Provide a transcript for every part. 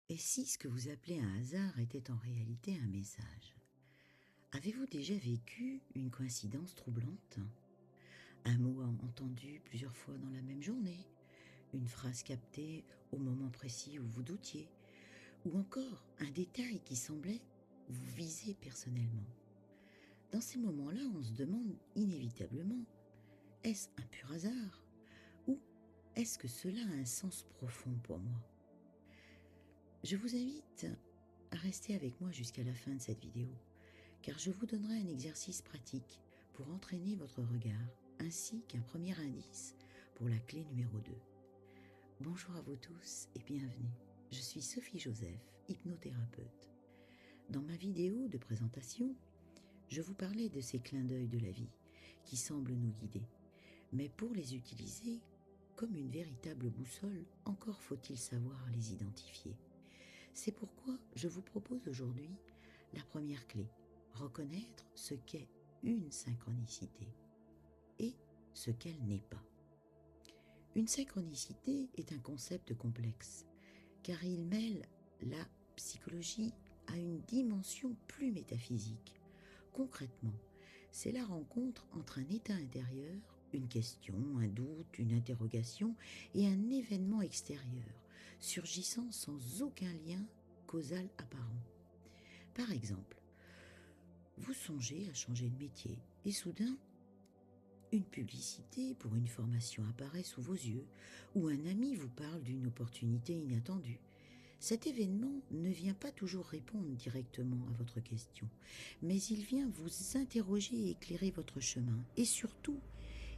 Et si ce que vous appelez un hasard était en réalité un message? Avez-vous déjà vécu une coïncidence troublante? Un mot entendu plusieurs fois dans la même journée? Une phrase captée au moment précis où vous doutiez? Ou encore un détail qui semblait vous viser personnellement? Dans ces moments-là, on se demande inévitablement, est-ce un pur hasard? Ou est-ce que cela a un sens profond pour moi? Je vous invite à rester avec moi jusqu'à la fin de cette vidéo, car je vous donnerai un exercice pratique pour entraîner votre regard, ainsi qu'un premier indice pour la clé numéro 2. Bonjour à vous tous et bienvenue. Je suis Sophie Joseph, hypnothérapeute. Dans ma vidéo de présentation, je vous parlais de ces clins d'œil de la vie qui semblent nous guider. Mais pour les utiliser comme une véritable boussole, encore faut-il savoir les identifier. C'est pourquoi je vous propose aujourd'hui la première clé, reconnaître ce qu'est une synchronicité et ce qu'elle n'est pas. Une synchronicité est un concept complexe, car il mêle la psychologie à une dimension plus métaphysique. Concrètement, c'est la rencontre entre un état intérieur, une question, un doute, une interrogation et un événement extérieur, surgissant sans aucun lien causal apparent. Par exemple, vous songez à changer de métier et soudain, une publicité pour une formation apparaît sous vos yeux ou un ami vous parle d'une opportunité inattendue. Cet événement ne vient pas toujours répondre directement à votre question, mais il vient vous interroger et éclairer votre chemin. Et surtout,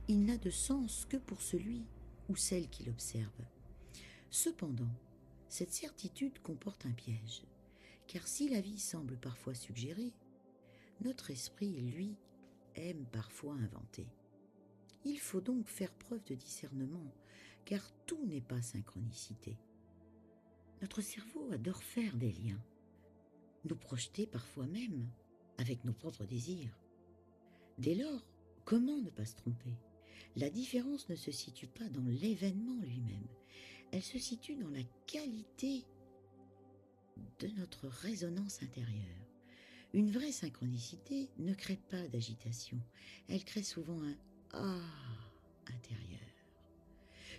il n'a de sens que pour celui ou celle qui l'observe. Cependant, cette certitude comporte un piège, car si la vie semble parfois suggérer, notre esprit, lui, aime parfois inventer. Il faut donc faire preuve de discernement, car tout n'est pas synchronicité. Notre cerveau adore faire des liens, nous projeter parfois même avec nos propres désirs. Dès lors, comment ne pas se tromper? La différence ne se situe pas dans l'événement lui-même, elle se situe dans la qualité de notre résonance intérieure. Une vraie synchronicité ne crée pas d'agitation, elle crée souvent un « ah » intérieur.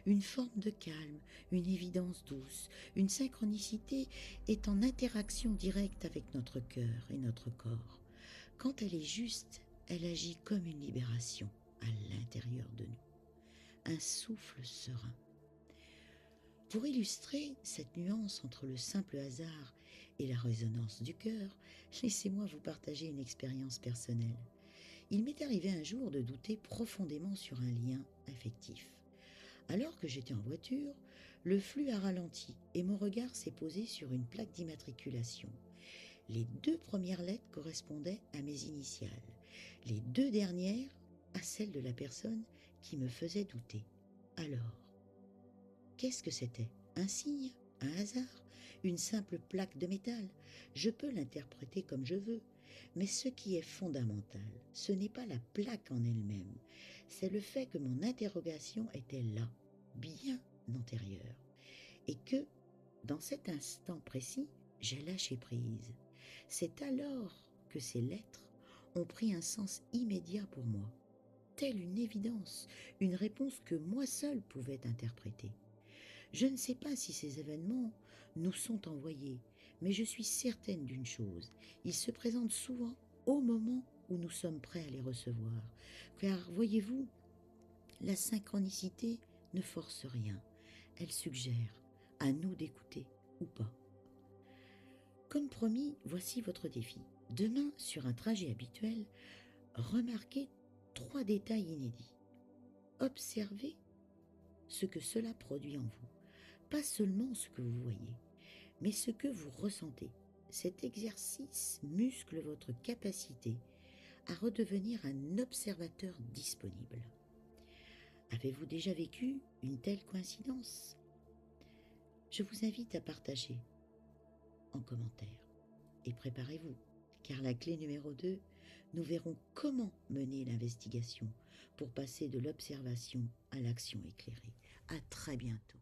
Une forme de calme, une évidence douce, une synchronicité est en interaction directe avec notre cœur et notre corps. Quand elle est juste, elle agit comme une libération à l'intérieur de nous, un souffle serein. Pour illustrer cette nuance entre le simple hasard et la résonance du cœur, laissez-moi vous partager une expérience personnelle. Il m'est arrivé un jour de douter profondément sur un lien affectif. Alors que j'étais en voiture, le flux a ralenti et mon regard s'est posé sur une plaque d'immatriculation. Les 2 premières lettres correspondaient à mes initiales, les 2 dernières à celles de la personne qui me faisait douter. Alors, qu'est-ce que c'était? Un signe? Un hasard? Une simple plaque de métal? Je peux l'interpréter comme je veux, mais ce qui est fondamental, ce n'est pas la plaque en elle-même, c'est le fait que mon interrogation était là, bien antérieure, et que, dans cet instant précis, j'ai lâché prise. C'est alors que ces lettres ont pris un sens immédiat pour moi, telle une évidence, une réponse que moi seule pouvais interpréter. Je ne sais pas si ces événements nous sont envoyés, mais je suis certaine d'une chose, ils se présentent souvent au moment où nous sommes prêts à les recevoir. Car, voyez-vous, la synchronicité ne force rien, elle suggère, à nous d'écouter ou pas. Comme promis, voici votre défi. Demain, sur un trajet habituel, remarquez 3 détails inédits. Observez ce que cela produit en vous. Pas seulement ce que vous voyez, mais ce que vous ressentez. Cet exercice muscle votre capacité à redevenir un observateur disponible. Avez-vous déjà vécu une telle coïncidence? Je vous invite à partager en commentaire. Et préparez-vous, car la clé numéro 2, nous verrons comment mener l'investigation pour passer de l'observation à l'action éclairée. À très bientôt.